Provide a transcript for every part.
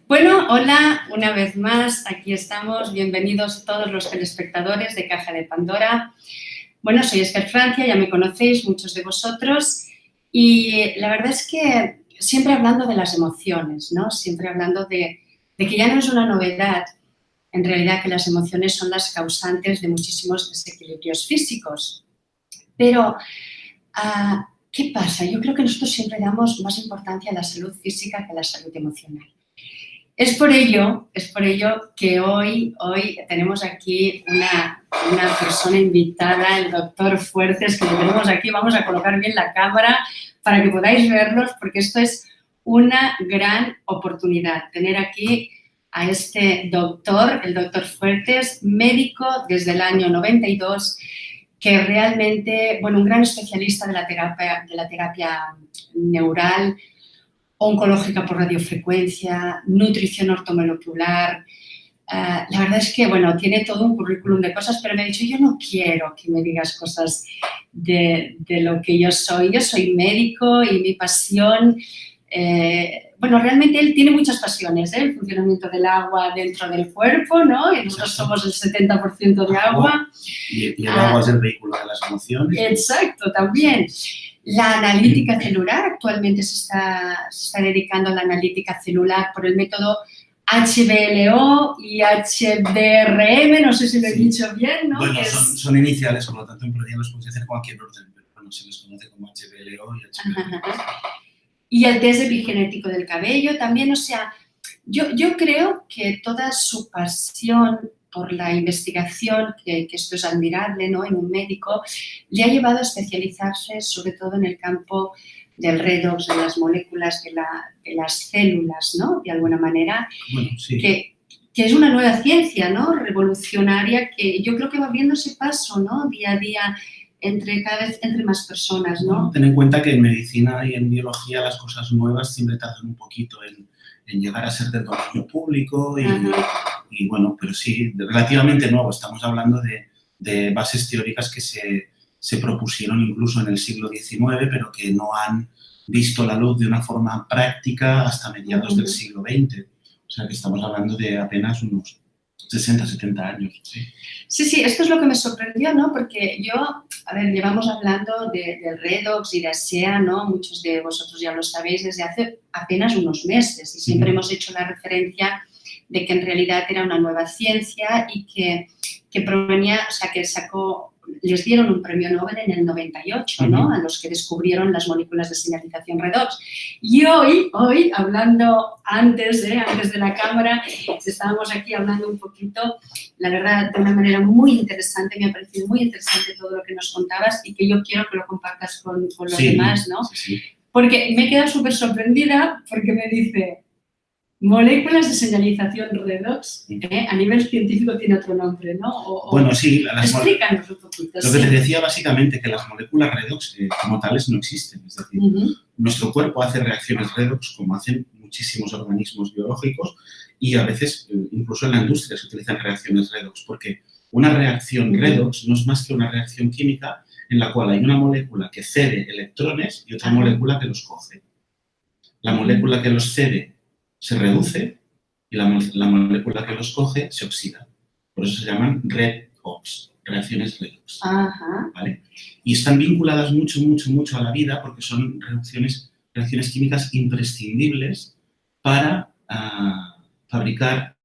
Bueno, hola, una vez más, aquí estamos. Bienvenidos todos los telespectadores de Caja de Pandora. Bueno, soy Esther Francia, ya me conocéis, muchos de vosotros, y la verdad es que siempre hablando de las emociones, ¿no? Siempre hablando de que ya no es una novedad, en realidad, que las emociones son las causantes de muchísimos desequilibrios físicos. Pero, ¿qué pasa? Yo creo que nosotros siempre damos más importancia a la salud física que a la salud emocional. Es por ello que hoy tenemos aquí una persona invitada, el doctor Fuertes, que lo tenemos aquí. Vamos a colocar bien la cámara para que podáis verlos, porque esto es una gran oportunidad, tener aquí a este doctor, el doctor Fuertes, médico desde el año 92, que realmente, bueno, un gran especialista de la terapia neural, oncológica por radiofrecuencia, nutrición ortomolecular. La verdad es que, bueno, tiene todo un currículum de cosas, pero me ha dicho, yo no quiero que me digas cosas de lo que yo soy. Yo soy médico y mi pasión, bueno, realmente él tiene muchas pasiones, ¿eh? El funcionamiento del agua dentro del cuerpo, ¿no? Y nosotros somos el 70% de agua. Y el agua es el vehículo de las emociones. Exacto, también. La analítica celular, actualmente se está dedicando a la analítica celular por el método HBLO y HBRM, no sé si lo he dicho bien, ¿no? Bueno, son iniciales, por lo tanto en realidad los podéis hacer cualquier orden, pero bueno, se les conoce como HBLO y HBRM. Y el test epigenético del cabello también, o sea, yo creo que toda su pasión por la investigación, que esto es admirable, ¿no?, en un médico, le ha llevado a especializarse sobre todo en el campo del redox, de las moléculas, de las células, ¿no?, de alguna manera, bueno, sí. que es una nueva ciencia, ¿no?, revolucionaria, que yo creo que va abriendo ese paso, ¿no?, día a día, cada vez entre más personas, ¿no? Bueno, ten en cuenta que en medicina y en biología las cosas nuevas siempre tardan un poquito en llegar a ser del dominio público y bueno, pero sí, relativamente nuevo. Estamos hablando de bases teóricas que se propusieron incluso en el siglo XIX, pero que no han visto la luz de una forma práctica hasta mediados del siglo XX. O sea, que estamos hablando de apenas unos 60, 70 años. Sí, esto es lo que me sorprendió, ¿no? Porque llevamos hablando del redox y de ASEA, ¿no? Muchos de vosotros ya lo sabéis desde hace apenas unos meses y siempre hemos hecho la referencia de que en realidad era una nueva ciencia y que provenía, o sea, les dieron un premio Nobel en el 98, ¿no? A los que descubrieron las moléculas de señalización redox. Y hoy hablando antes de la cámara, estábamos aquí hablando un poquito, la verdad, de una manera muy interesante, me ha parecido muy interesante todo lo que nos contabas y que yo quiero que lo compartas con los demás, ¿no? Sí. Porque me he quedado súper sorprendida porque me dice, moléculas de señalización redox, a nivel científico tiene otro nombre, ¿no? Bueno, sí. Explícanos un poquito. Lo que te decía básicamente, que las moléculas redox como tales no existen. Es decir, nuestro cuerpo hace reacciones redox como hacen muchísimos organismos biológicos y a veces, incluso en la industria, se utilizan reacciones redox porque una reacción redox no es más que una reacción química en la cual hay una molécula que cede electrones y otra molécula que los coge. La molécula que los cede se reduce y la molécula que los coge se oxida. Por eso se llaman redox, reacciones redox. ¿Vale? Y están vinculadas mucho a la vida porque son reacciones químicas imprescindibles para fabricar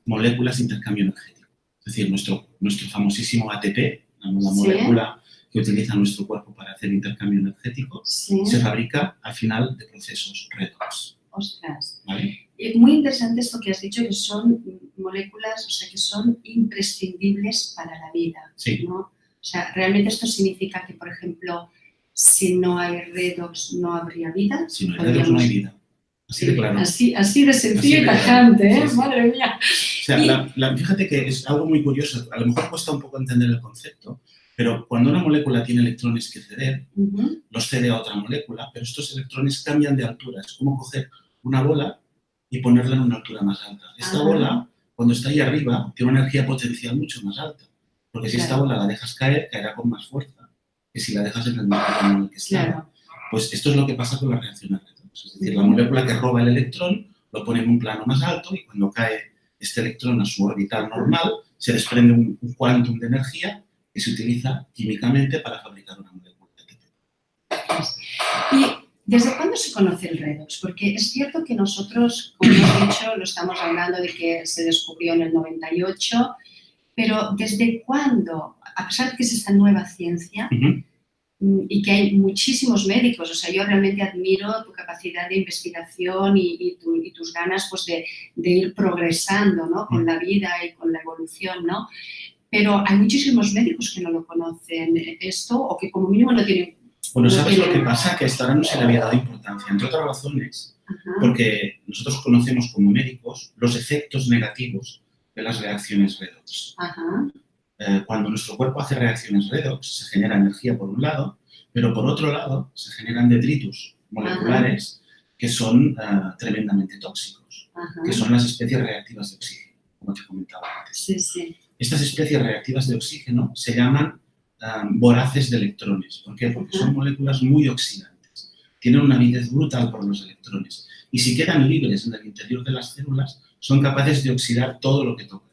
moléculas de intercambio energético. Es decir, nuestro famosísimo ATP, la molécula que utiliza nuestro cuerpo para hacer intercambio energético, se fabrica al final de procesos redox. Ostras. ¿Vale? Muy interesante esto que has dicho, que son moléculas, o sea, que son imprescindibles para la vida, ¿no? O sea, realmente esto significa que, por ejemplo, si no hay redox, no habría vida. Si no hay redox, no hay vida. Así de claro. Así de sencillo y tajante, ¿eh? Sí. Madre mía. O sea, fíjate que es algo muy curioso. A lo mejor cuesta un poco entender el concepto, pero cuando una molécula tiene electrones que ceder, los cede a otra molécula, pero estos electrones cambian de altura. Es como coger una bola y ponerla en una altura más alta. Esta bola, cuando está ahí arriba, tiene una energía potencial mucho más alta. Porque si esta bola la dejas caer, caerá con más fuerza que si la dejas en el mismo plano en el que está. Pues esto es lo que pasa con las reacciones redox. Es decir, la molécula que roba el electrón lo pone en un plano más alto y cuando cae este electrón a su orbital normal, se desprende un quantum de energía que se utiliza químicamente para fabricar una molécula de ATP. ¿Y desde cuándo se conoce el redox? Porque es cierto que nosotros, como hemos dicho, lo estamos hablando de que se descubrió en el 98, pero ¿desde cuándo? A pesar de que es esta nueva ciencia y que hay muchísimos médicos, o sea, yo realmente admiro tu capacidad de investigación y tus ganas pues, de ir progresando, ¿no? Con la vida y con la evolución, ¿no? Pero hay muchísimos médicos que no lo conocen esto o que como mínimo no tienen... Bueno, ¿sabes lo que pasa? Que hasta ahora no se le había dado importancia, entre otras razones, porque nosotros conocemos como médicos los efectos negativos de las reacciones redox. Cuando nuestro cuerpo hace reacciones redox, se genera energía por un lado, pero por otro lado se generan detritus moleculares que son tremendamente tóxicos, que son las especies reactivas de oxígeno, como te comentaba antes. Sí, sí. Estas especies reactivas de oxígeno se llaman voraces de electrones. ¿Por qué? Porque son moléculas muy oxidantes. Tienen una avidez brutal por los electrones. Y si quedan libres en el interior de las células, son capaces de oxidar todo lo que tocan.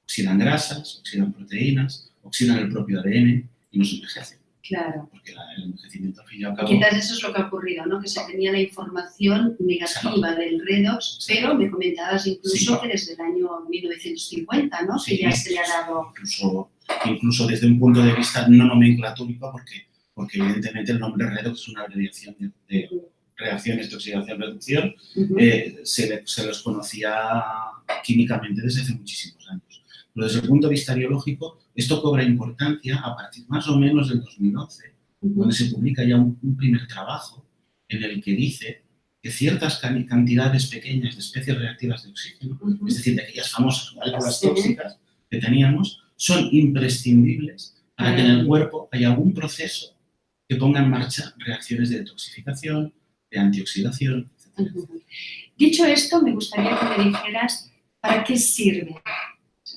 Oxidan grasas, oxidan proteínas, oxidan el propio ADN y nos envejecen. Claro. Porque el envejecimiento, al fin y al cabo... Quizás eso es lo que ha ocurrido, ¿no? Que se tenía la información negativa del redox, pero me comentabas incluso que desde el año 1950, ¿no? Sí, que ya se le ha dado... Incluso desde un punto de vista no nomenclatúrico, porque evidentemente el nombre redox es una abreviación de reacciones de oxidación-reducción, se los conocía químicamente desde hace muchísimos años. Pero desde el punto de vista biológico, esto cobra importancia a partir más o menos del 2011, donde se publica ya un primer trabajo en el que dice que ciertas cantidades pequeñas de especies reactivas de oxígeno, es decir, de aquellas famosas moléculas tóxicas que teníamos, son imprescindibles para que en el cuerpo haya algún proceso que ponga en marcha reacciones de detoxificación, de antioxidación, etc. Dicho esto, me gustaría que me dijeras ¿para qué sirve?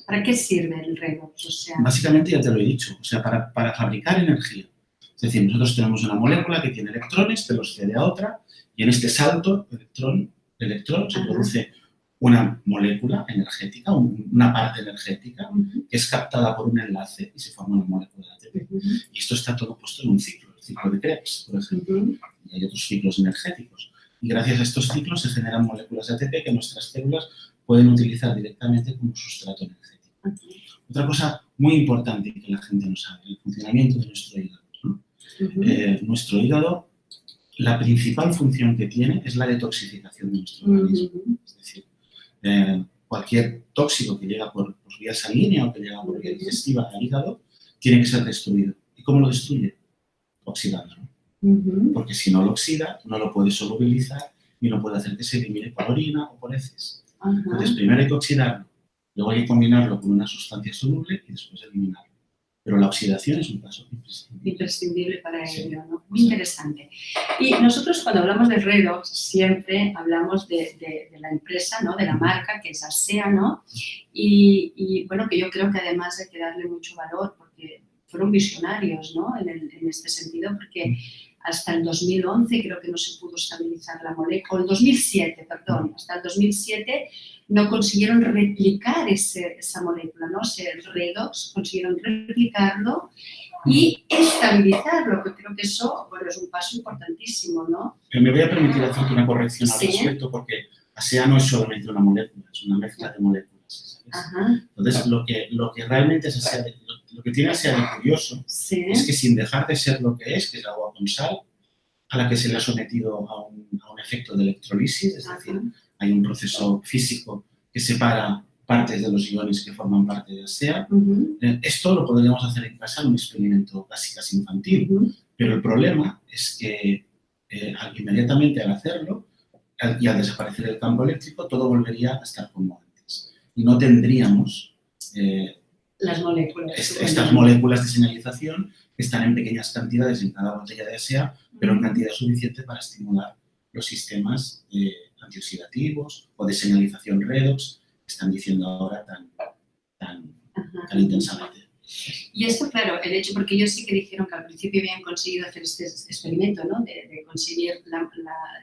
¿Para qué sirve el redox? O sea, básicamente ya te lo he dicho, o sea, para fabricar energía. Es decir, nosotros tenemos una molécula que tiene electrones, que los cede a otra, y en este salto de electrón se produce una molécula energética, una parte energética, que es captada por un enlace y se forma una molécula de ATP. Y esto está todo puesto en un ciclo, el ciclo de Krebs, por ejemplo. Y hay otros ciclos energéticos. Y gracias a estos ciclos se generan moléculas de ATP que nuestras células pueden utilizar directamente como sustrato energético. Otra cosa muy importante que la gente no sabe, el funcionamiento de nuestro hígado, ¿no? Nuestro hígado, la principal función que tiene es la detoxificación de nuestro organismo. Es decir, cualquier tóxico que llega por vía sanguínea o que llega por vía digestiva al hígado tiene que ser destruido. ¿Y cómo lo destruye? Oxidándolo. Porque si no lo oxida, no lo puede solubilizar y no puede hacer que se elimine por orina o por heces. Entonces, primero hay que oxidarlo, luego hay que combinarlo con una sustancia soluble y después eliminarlo. Pero la oxidación es un paso imprescindible. Imprescindible para ello, ¿no? Muy interesante. Y nosotros cuando hablamos de redox siempre hablamos de la empresa, ¿no? De la marca, que es ASEA, ¿no? Y bueno, que yo creo que además hay que darle mucho valor porque fueron visionarios, ¿no? En este sentido, porque hasta el 2011 creo que no se pudo estabilizar la molécula, o el 2007, perdón, hasta el 2007 no consiguieron replicar esa molécula, ¿no? Ese redox, consiguieron replicarlo y estabilizarlo, que creo que eso, bueno, es un paso importantísimo, ¿no? Pero me voy a permitir hacerte una corrección al respecto, porque ASEA no es solamente una molécula, es una mezcla de moléculas, ¿sabes? Entonces, lo que realmente es ASEA, lo que tiene ASEA de curioso es que sin dejar de ser lo que es agua con sal, a la que se le ha sometido a un efecto de electrolisis, es decir, hay un proceso físico que separa partes de los iones que forman parte de ASEA. Esto lo podríamos hacer en casa en un experimento casi infantil, pero el problema es que inmediatamente al hacerlo y al desaparecer el campo eléctrico, todo volvería a estar como antes. Y no tendríamos las moléculas. Estas moléculas de señalización que están en pequeñas cantidades en cada botella de ASEA, pero en cantidad suficiente para estimular los sistemas antioxidativos o de señalización redox que están diciendo ahora tan intensamente Y esto, claro, el hecho, porque ellos sí que dijeron que al principio habían conseguido hacer este experimento, ¿no? De conseguir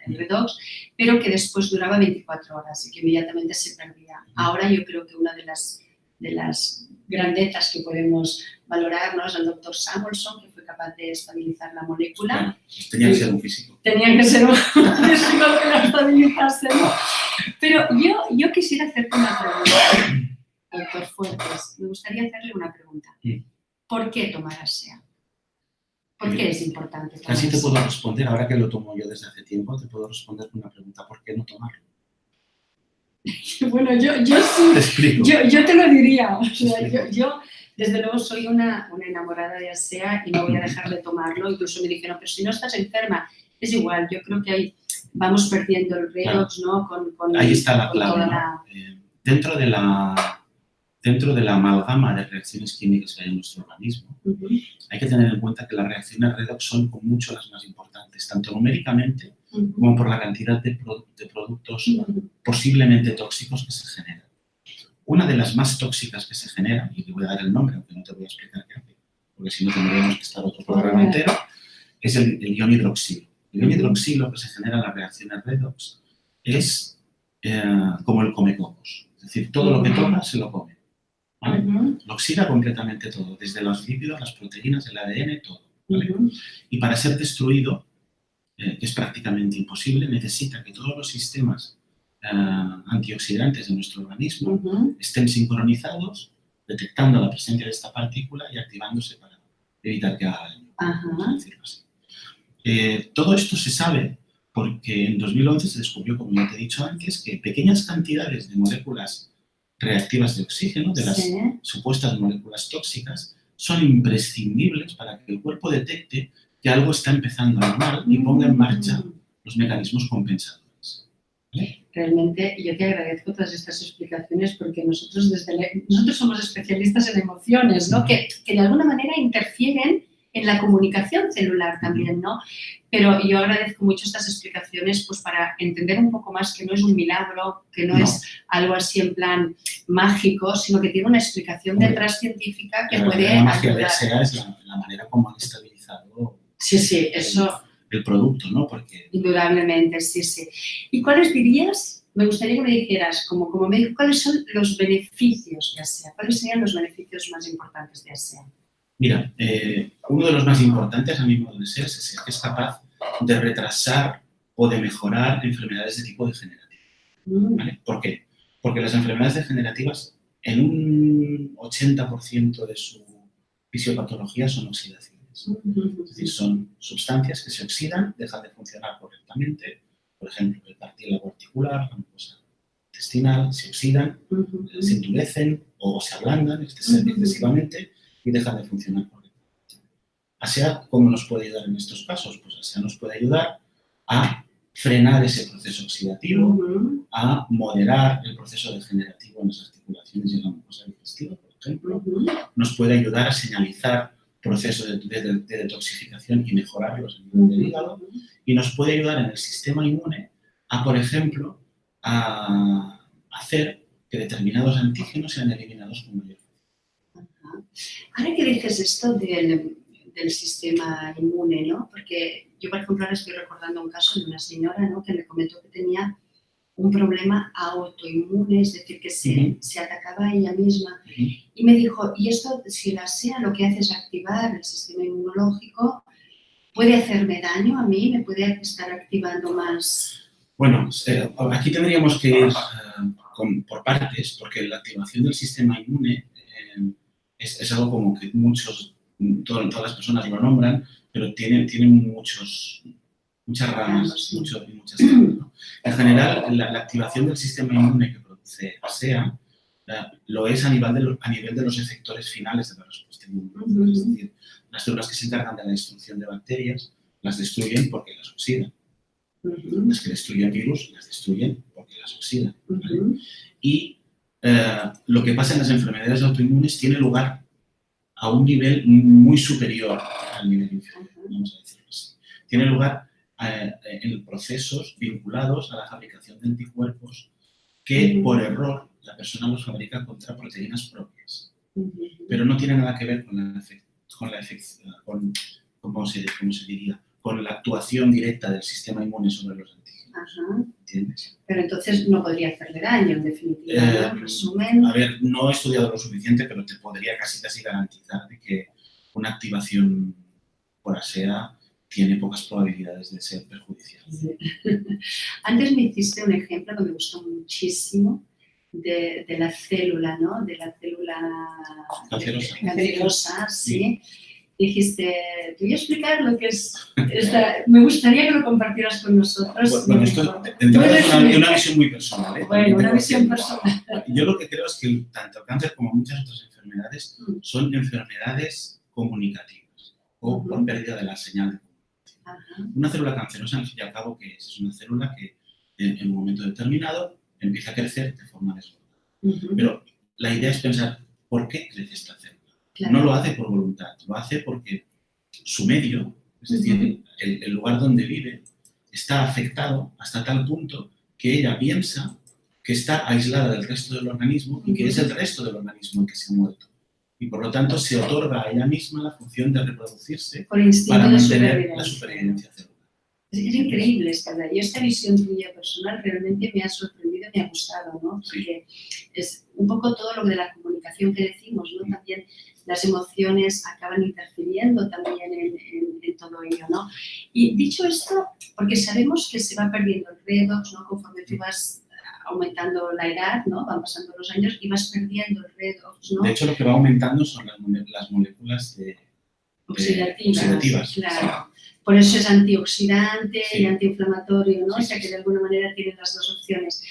el redox, pero que después duraba 24 horas y que inmediatamente se perdía. Ahora yo creo que una de las grandezas que podemos valorar, ¿no?, es el doctor Samuelson, que fue capaz de estabilizar la molécula. Claro, tenía que ser un físico. Tenía que ser un físico que la estabilizase, ¿no? Pero yo quisiera hacerte una pregunta. Doctor Fuertes, me gustaría hacerle una pregunta. ¿Por qué tomar ASEA? ¿Por qué es importante tomar Casi te ASEA? puedo responder, ahora que lo tomo yo desde hace tiempo, te puedo responder con una pregunta, ¿por qué no tomarlo? Bueno, yo sí, te explico. Yo te lo diría. O sea, yo, desde luego, soy una enamorada de ASEA y no voy a dejar de tomarlo. Incluso me dijeron, pero si no estás enferma, es igual. Yo creo que ahí vamos perdiendo el redox, ¿no? Ahí está la clave, ¿no? Dentro de la amalgama de reacciones químicas que hay en nuestro organismo, hay que tener en cuenta que las reacciones redox son con mucho las más importantes, tanto numéricamente como por la cantidad de productos posiblemente tóxicos que se generan. Una de las más tóxicas que se generan, y te voy a dar el nombre, aunque no te voy a explicar qué hace, porque si no tendríamos que estar otro programa entero, es el ion hidroxilo. El ion hidroxilo que se genera en las reacciones redox es como el comecocos, es decir, todo lo que toca se lo come. ¿Vale? Lo oxida completamente todo, desde los lípidos, las proteínas, el ADN, todo. ¿Vale? Y para ser destruido, que es prácticamente imposible, necesita que todos los sistemas antioxidantes de nuestro organismo estén sincronizados, detectando la presencia de esta partícula y activándose para evitar que haga daño. Vamos a decirlo así. Todo esto se sabe porque en 2011 se descubrió, como ya te he dicho antes, que pequeñas cantidades de moléculas reactivas de oxígeno, de las supuestas moléculas tóxicas, son imprescindibles para que el cuerpo detecte que algo está empezando a ir mal y ponga en marcha los mecanismos compensadores. ¿Vale? Realmente yo te agradezco todas estas explicaciones porque nosotros somos especialistas en emociones, ¿no? Que de alguna manera interfieren en la comunicación celular también, ¿no? Pero yo agradezco mucho estas explicaciones pues para entender un poco más que no es un milagro, que no es algo así en plan mágico, sino que tiene una explicación detrás científica que puede ayudar. La magia de ASEA es la manera como han estabilizado el producto, ¿no? Porque... Indudablemente, sí. ¿Y cuáles dirías, me gustaría que me dijeras, como médico, cuáles son los beneficios de ASEA? ¿Cuáles serían los beneficios más importantes de ASEA? Mira, uno de los más importantes, a mi modo de ser, es que es capaz de retrasar o de mejorar enfermedades de tipo degenerativo. ¿Vale? ¿Por qué? Porque las enfermedades degenerativas, en un 80% de su fisiopatología son oxidaciones. Es decir, son sustancias que se oxidan, dejan de funcionar correctamente. Por ejemplo, el cartílago articular, la mucosa intestinal, se oxidan, se endurecen o se ablandan excesivamente y dejan de funcionar correctamente. ASEA, ¿cómo nos puede ayudar en estos casos? Pues ASEA nos puede ayudar a frenar ese proceso oxidativo, a moderar el proceso degenerativo en las articulaciones y en la mucosa digestiva, por ejemplo. Nos puede ayudar a señalizar procesos de detoxificación y mejorarlos a nivel del hígado. Y nos puede ayudar en el sistema inmune a, por ejemplo, a hacer que determinados antígenos sean eliminados con mayor facilidad. Ahora que dices esto del sistema inmune, ¿no? Porque yo, por ejemplo, ahora estoy recordando un caso de una señora, ¿no?, que me comentó que tenía un problema autoinmune, es decir, que se atacaba a ella misma. Y me dijo, y esto, si la ASEA lo que hace es activar el sistema inmunológico, ¿puede hacerme daño a mí? ¿Me puede estar activando más? Bueno, aquí tendríamos que ir por partes, porque la activación del sistema inmune es algo como que todas las personas lo nombran, pero tiene muchas ramas y muchas ramas, ¿no? En general, la activación del sistema inmune que produce ASEA lo es a nivel de los efectores finales de la respuesta inmune. Es decir, las células que se encargan de la destrucción de bacterias las destruyen porque las oxidan. Las que destruyen virus las destruyen porque las oxidan. ¿Vale? Y lo que pasa en las enfermedades autoinmunes tiene lugar a un nivel muy superior al nivel inferior, vamos a decirlo así. Tiene lugar en procesos vinculados a la fabricación de anticuerpos que, por error, la persona los fabrica contra proteínas propias. pero no tiene nada que ver con la actuación directa del sistema inmune sobre los antígenos. ¿Entiendes? Pero entonces no podría hacerle daño, en definitiva, ¿no? En resumen. A ver, no he estudiado lo suficiente, pero te podría casi garantizar de que una activación por ASEA tiene pocas probabilidades de ser perjudicial. Sí. Antes me hiciste un ejemplo que me gustó muchísimo de la célula, ¿no? De la célula cancerosa, sí. Dijiste, te voy a explicar lo que es me gustaría que lo compartieras con nosotros. Bueno, esto tendrá una visión muy personal, ¿eh? Bueno, una visión personal. Yo lo que creo es que tanto el cáncer como muchas otras enfermedades son enfermedades comunicativas o por pérdida de la señal de comunicación. Una célula cancerosa, al fin y al cabo, ¿qué es? Es una célula que en un momento determinado empieza a crecer de forma desbordada. Pero la idea es pensar, ¿por qué crece esta célula? Claro. No lo hace por voluntad, lo hace porque su medio, es decir, el lugar donde vive, está afectado hasta tal punto que ella piensa que está aislada del resto del organismo y que es el resto del organismo el que se ha muerto. Y por lo tanto se otorga a ella misma la función de reproducirse para mantener la supervivencia celular. Es increíble, ¿verdad? Yo esta visión tuya personal realmente me ha sorprendido y me ha gustado, ¿no? Porque es un poco todo lo de la comunicación que decimos, ¿no? También las emociones acaban interfiriendo también en todo ello, ¿no? Y dicho esto, porque sabemos que se va perdiendo el redox, ¿no? Conforme tú vas aumentando la edad, ¿no? Van pasando los años y vas perdiendo el redox, ¿no? De hecho, lo que va aumentando son las moléculas oxidativas. Claro. Por eso es antioxidante y antiinflamatorio, ¿no? O sea que de alguna manera tienen las dos opciones.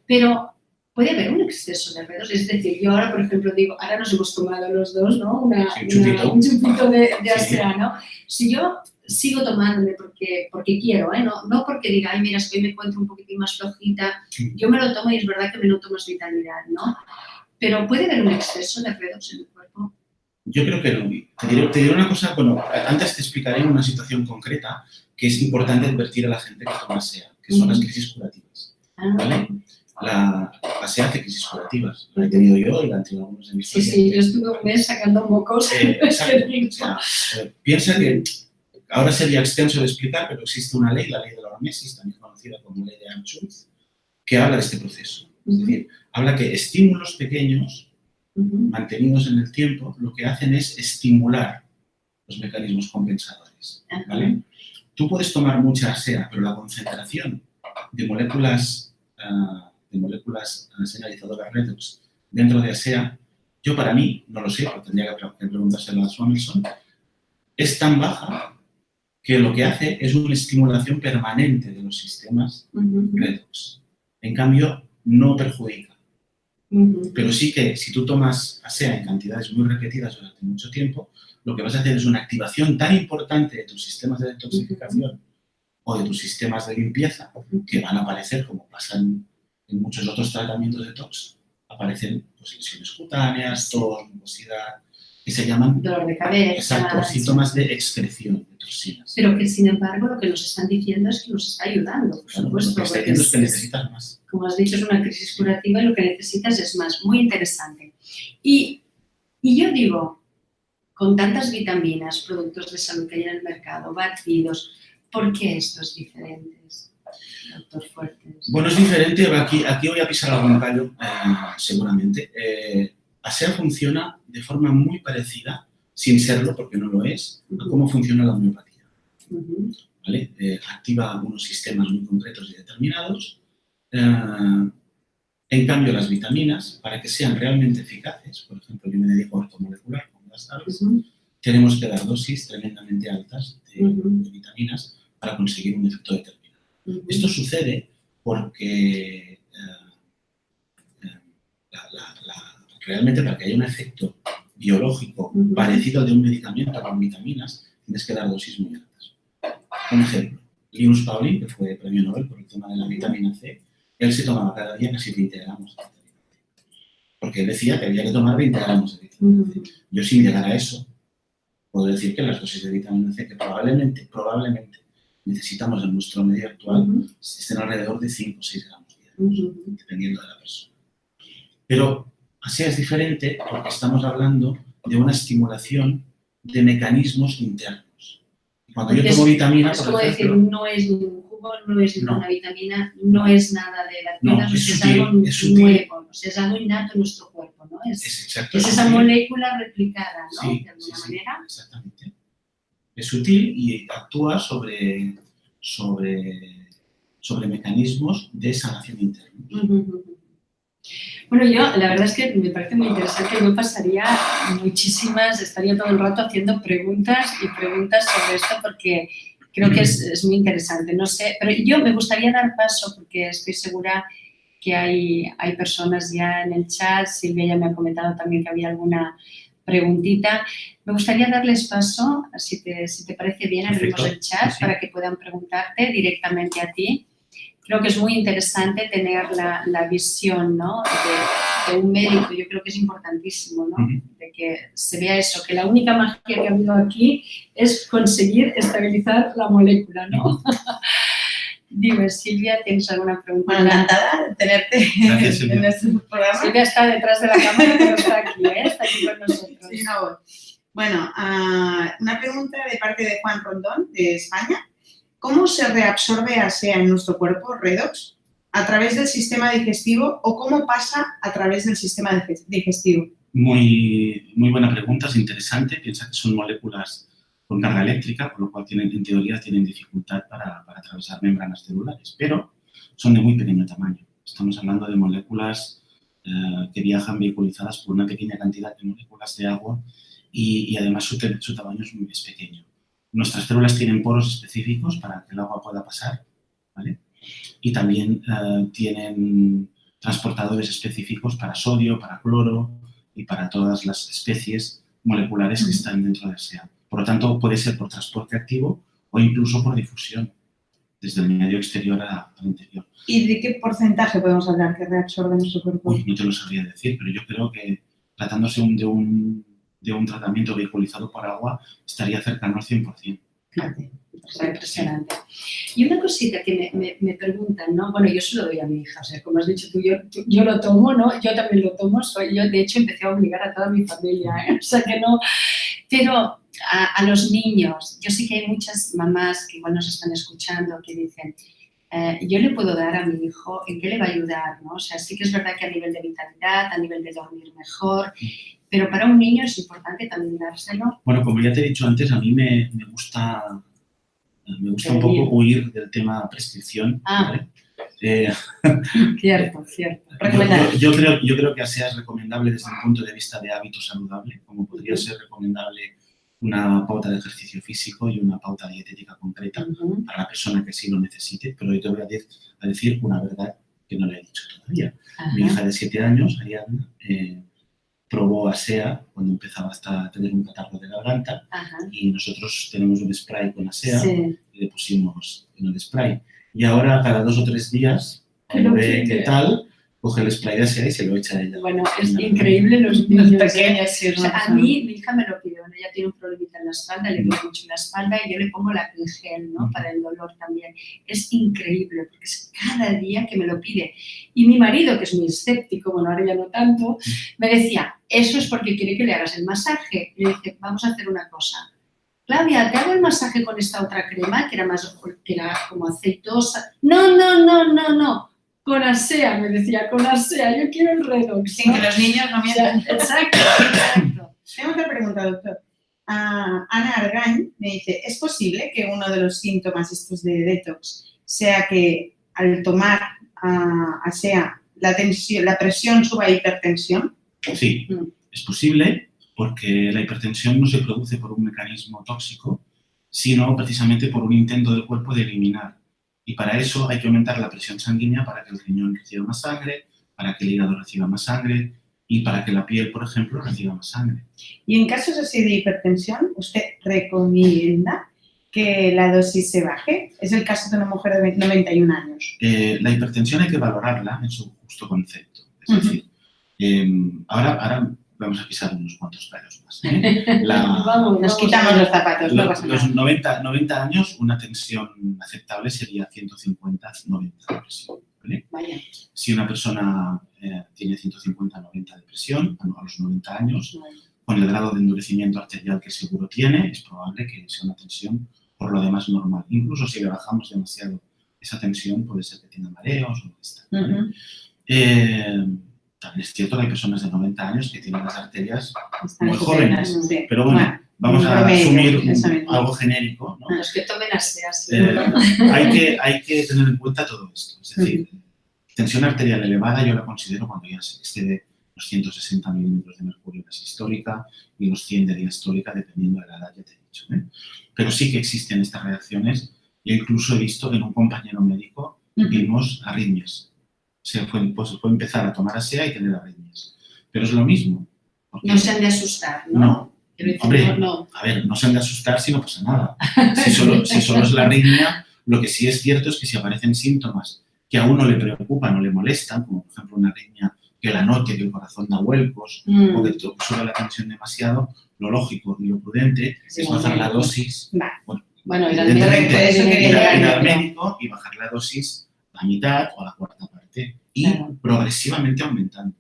Pero puede haber un exceso de redox. Es decir, yo ahora, por ejemplo, digo, ahora nos hemos tomado los dos, ¿no? Un chupito de ASEA, ¿no? Si yo sigo tomándome porque quiero, ¿eh? No porque diga, ay, mira, es que hoy me encuentro un poquitín más flojita, yo me lo tomo y es verdad que me noto más vitalidad, ¿no? Pero puede haber un exceso de redox en el cuerpo. Yo creo que no. Te diré una cosa, bueno, antes te explicaré una situación concreta que es importante advertir a la gente que toma ASEA, que son las crisis curativas, ¿vale? La ASEA hace crisis curativas, la he tenido yo y la han tenido algunos de mis pacientes. Sí, yo estuve un mes sacando mocos. Piensa que ahora sería extenso de explicar, pero existe una ley, la ley de la hormesis, también conocida como ley de Anschutz, que habla de este proceso. Es decir, habla que estímulos pequeños mantenidos en el tiempo, lo que hacen es estimular los mecanismos compensadores, ¿vale? Tú puedes tomar mucha ASEA, pero la concentración de moléculas señalizadoras redox dentro de ASEA, yo para mí, no lo sé, pero tendría que preguntárselo a Swaminson, es tan baja que lo que hace es una estimulación permanente de los sistemas redox. En cambio, no perjudica. Pero sí que si tú tomas ASEA en cantidades muy repetidas durante mucho tiempo, lo que vas a hacer es una activación tan importante de tus sistemas de detoxificación o de tus sistemas de limpieza que van a aparecer, como pasan en muchos otros tratamientos de detox, aparecen pues, lesiones cutáneas, tos, mucosidad, que se llaman dolor de cabeza, exacto, síntomas de excreción de toxinas. Pero que sin embargo lo que nos están diciendo es que nos está ayudando, por supuesto. Lo que está diciendo es que necesitas más. Como has dicho, es una crisis curativa y lo que necesitas es más. Muy interesante. Y yo digo, con tantas vitaminas, productos de salud que hay en el mercado, batidos, ¿por qué estos diferentes, doctor Fuertes? Bueno, es diferente. Aquí voy a pisar algún callo, seguramente. ASEA funciona de forma muy parecida, sin serlo porque no lo es, a cómo funciona la homeopatía. ¿Vale? Activa algunos sistemas muy concretos y determinados. En cambio, las vitaminas, para que sean realmente eficaces, por ejemplo, yo me dedico a ortomolecular, como ya sabes, tenemos que dar dosis tremendamente altas de vitaminas para conseguir un efecto determinado. Esto sucede porque realmente para que haya un efecto biológico parecido al de un medicamento con vitaminas, tienes que dar dosis muy altas. Un ejemplo, Linus Pauling, que fue premio Nobel por el tema de la vitamina C, él se tomaba cada día casi 20 gramos de vitamina C. Porque él decía que había que tomar 20 gramos de vitamina C. Yo, sin llegar a eso, puedo decir que las dosis de vitamina C que probablemente necesitamos en nuestro medio actual estén alrededor de 5 o 6 gramos diarios, dependiendo de la persona. Pero ASEA es diferente porque estamos hablando de una estimulación de mecanismos internos. Cuando yo tomo vitamina, es como ejemplo, decir, no es un jugo, no es una vitamina, no es nada de la tienda, es algo nuevo, o sea, es algo innato en nuestro cuerpo, ¿no? Es esa molécula replicada, ¿no? Sí, de alguna manera. Exactamente. Es sutil y actúa sobre mecanismos de sanación interna. Bueno, yo la verdad es que me parece muy interesante. Yo pasaría estaría todo el rato haciendo preguntas y preguntas sobre esto porque creo que es muy interesante. No sé, pero yo me gustaría dar paso porque estoy segura que hay personas ya en el chat. Silvia ya me ha comentado también que había alguna preguntita. Me gustaría darles paso, si te parece bien, abrimos el chat para que puedan preguntarte directamente a ti. Creo que es muy interesante tener la visión, ¿no? de un médico. Yo creo que es importantísimo, ¿no? De que se vea eso, que la única magia que ha habido aquí es conseguir estabilizar la molécula, ¿no? Dime, Silvia, ¿tienes alguna pregunta? Bueno, encantada de tenerte en este programa. Silvia está detrás de la cámara, pero está aquí con nosotros. Sí, no voy. Bueno, una pregunta de parte de Juan Rondón, de España. ¿Cómo se reabsorbe ASEA en nuestro cuerpo, redox, a través del sistema digestivo o cómo pasa a través del sistema digestivo? Muy buena pregunta, es interesante. Piensa que son moléculas con carga eléctrica, por lo cual en teoría tienen dificultad para atravesar membranas celulares, pero son de muy pequeño tamaño. Estamos hablando de moléculas que viajan vehiculizadas por una pequeña cantidad de moléculas de agua y además su tamaño es pequeño. Nuestras células tienen poros específicos para que el agua pueda pasar, ¿vale? Y también tienen transportadores específicos para sodio, para cloro y para todas las especies moleculares que están dentro de ASEA. Por lo tanto, puede ser por transporte activo o incluso por difusión, desde el medio exterior al interior. ¿Y de qué porcentaje podemos hablar que reabsorbe nuestro cuerpo? Uy, no te lo sabría decir, pero yo creo que tratándose de un tratamiento vehiculizado por agua, estaría cercano al 100%. Fíjate, es impresionante. Y una cosita que me preguntan, ¿no? Bueno, yo se lo doy a mi hija, o sea, como has dicho tú, yo lo tomo, ¿no? Yo también lo tomo, yo de hecho empecé a obligar a toda mi familia, o sea que no, pero a los niños, yo sé que hay muchas mamás que igual nos están escuchando que dicen, yo le puedo dar a mi hijo, ¿en qué le va a ayudar? ¿No? O sea, sí que es verdad que a nivel de vitalidad, a nivel de dormir mejor, pero para un niño es importante también dárselo. Bueno, como ya te he dicho antes, a mí me gusta un poco huir del tema prescripción. ¿Vale? Cierto. Yo creo que ASEA es recomendable desde el punto de vista de hábito saludable, como podría ser recomendable una pauta de ejercicio físico y una pauta dietética concreta para la persona que sí lo necesite, pero yo te voy a decir una verdad que no le he dicho todavía. Mi hija de 7 años, Ariadna, probó ASEA cuando empezaba a tener un catarro de garganta y nosotros tenemos un spray con ASEA y le pusimos en el spray. Y ahora, cada 2 o 3 días, cuando ve qué tal, coge el spray de ASEA y se lo echa a ella. Bueno, es increíble los niños pequeños. Sí, o sea, a mí, mi hija me lo pidió, ¿no? Ella tiene un problemita en la espalda, le duele mucho la espalda y yo le pongo la gel, ¿no? Para el dolor también. Es increíble, porque es cada día que me lo pide. Y mi marido, que es muy escéptico, bueno, ahora ya no tanto, me decía, eso es porque quiere que le hagas el masaje. Y le dije, vamos a hacer una cosa. Claudia, ¿te hago el masaje con esta otra crema que era como aceitosa? No. Con ASEA, me decía, con ASEA, yo quiero el redox. Sin que los niños no mientan. Exacto. Tengo otra pregunta, doctor. Ana Argañ me dice, ¿es posible que uno de los síntomas estos de detox sea que al tomar ASEA la presión suba a hipertensión? Sí, es posible porque la hipertensión no se produce por un mecanismo tóxico, sino precisamente por un intento del cuerpo de eliminar. Y para eso hay que aumentar la presión sanguínea para que el riñón reciba más sangre, para que el hígado reciba más sangre y para que la piel, por ejemplo, reciba más sangre. Y en casos así de hipertensión, ¿usted recomienda que la dosis se baje? Es el caso de una mujer de 91 años. La hipertensión hay que valorarla en su justo concepto. Es decir, ahora vamos a pisar unos cuantos tallos más. Nos quitamos los zapatos, no pasa nada. Los 90 años, una tensión aceptable sería 150-90 de presión. ¿Vale? Vaya. Si una persona tiene 150-90 de presión a los 90 años. Con el grado de endurecimiento arterial que seguro tiene, es probable que sea una tensión por lo demás normal. Incluso si le bajamos demasiado esa tensión, puede ser que tenga mareos o malestar, ¿vale? También es cierto que hay personas de 90 años que tienen las arterias muy jóvenes, sí. pero bueno, vamos a asumir algo genérico, ¿no? Los que tomen ASEA, sí. Hay que tener en cuenta todo esto. Es decir, tensión arterial elevada yo la considero cuando ya se excede los 160 milímetros de mercurio de sistólica y los 100 de diastólica, dependiendo de la edad, ya te he dicho, ¿eh? Pero sí que existen estas reacciones. Yo incluso he visto que en un compañero médico vimos arritmias. Se puede empezar a tomar ASEA y tener arritmias. Pero es lo mismo. No se han de asustar, ¿no? No. Hombre, no. A ver, no se han de asustar si no pasa nada. Si solo es la arritmia, lo que sí es cierto es que si aparecen síntomas que a uno le preocupan o le molestan, como por ejemplo una arritmia que la note, que el corazón da vuelcos o que sube la tensión demasiado, lo lógico y lo prudente es bajar la dosis. Bueno, ir al médico y bajar la dosis a la mitad o a la cuarta parte y progresivamente aumentando.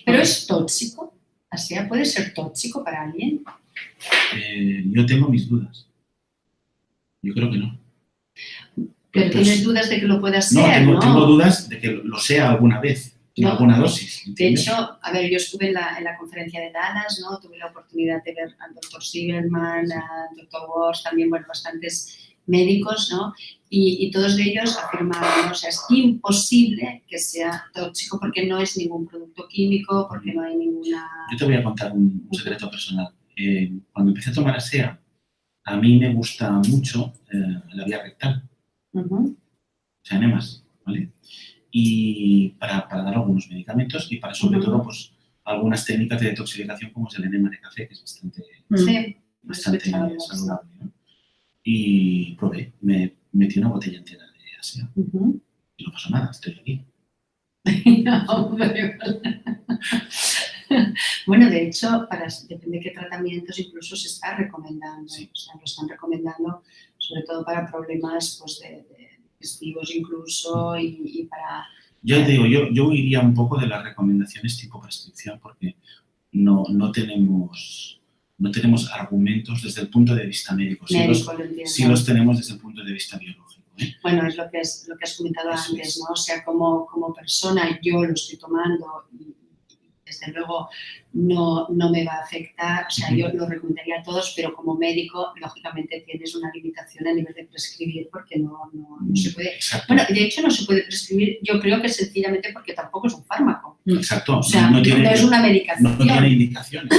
¿Pero es tóxico? ¿ASEA puede ser tóxico para alguien? Yo tengo mis dudas. Yo creo que no. ¿Pero tienes dudas de que lo pueda ser? No, tengo dudas de que lo sea alguna vez, en alguna dosis. ¿Entiendes? De hecho, a ver, yo estuve en la conferencia de Dallas, ¿no? Tuve la oportunidad de ver al doctor Silverman, al doctor Walsh, también, bueno, bastantes médicos, ¿no? Y todos ellos afirmaban, ¿no? O sea, es imposible que sea tóxico porque no es ningún producto químico, porque no hay ninguna... Yo te voy a contar un secreto personal. Cuando empecé a tomar ASEA, a mí me gusta mucho la vía rectal. O sea, enemas, ¿vale? Y para dar algunos medicamentos y para, sobre todo, pues, algunas técnicas de detoxificación como es el enema de café, que es bastante saludable, ¿no? Y probé, me metí una botella entera de ASEA. Y no pasó nada, estoy aquí. Bueno, de hecho, depende de qué tratamientos incluso se está recomendando. Sí. O sea, lo están recomendando sobre todo para problemas pues, digestivos incluso y para... Yo te digo, yo iría un poco de las recomendaciones tipo prescripción porque no tenemos argumentos desde el punto de vista médico. Sí los tenemos desde el punto de vista biológico, ¿eh? Bueno, es lo que has comentado antes, ¿no? O sea, como persona yo lo estoy tomando y desde luego no me va a afectar, o sea, yo lo recomendaría a todos, pero como médico, lógicamente tienes una limitación a nivel de prescribir porque no se puede... Exacto. Bueno, de hecho no se puede prescribir, yo creo que sencillamente porque tampoco es un fármaco. Exacto. O sea, no es una medicación. No tiene indicaciones,